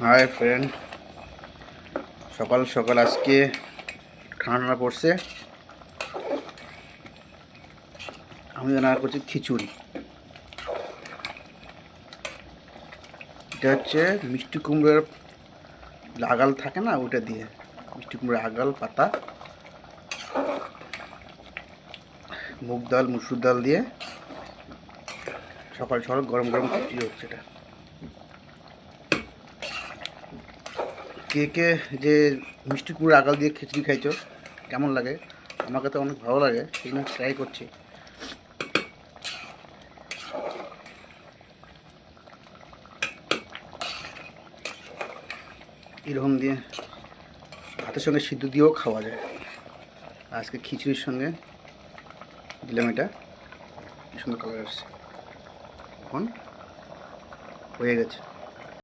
Hi friend, সকাল সকাল আজকে ঠান্ডা পড়ছে। আমি রান্না করছি খিচুড়ি। এটা হচ্ছে মিষ্টি কুমড়োর আগাল থাকে না, ওটা দিয়ে মিষ্টি কুমড়োর আগাল পাতা, মুগ ডাল মুসুর ডাল দিয়ে সকাল সকাল গরম গরম খিচুড়ি হচ্ছে। এটা কে কে যে মিষ্টি কুমড়োর আগাল দিয়ে খিচুড়ি খাইছো, কেমন লাগে? আমাকে তো অনেক ভালো লাগে, সেই জন্য ট্রাই করছি। এরকম দিয়ে ভাতের সঙ্গে সিদ্ধ দিয়েও খাওয়া যায়। আজকে খিচুড়ির সঙ্গে দিলাম। এটা কি সুন্দর কালার আসছে, এখন হয়ে গেছে।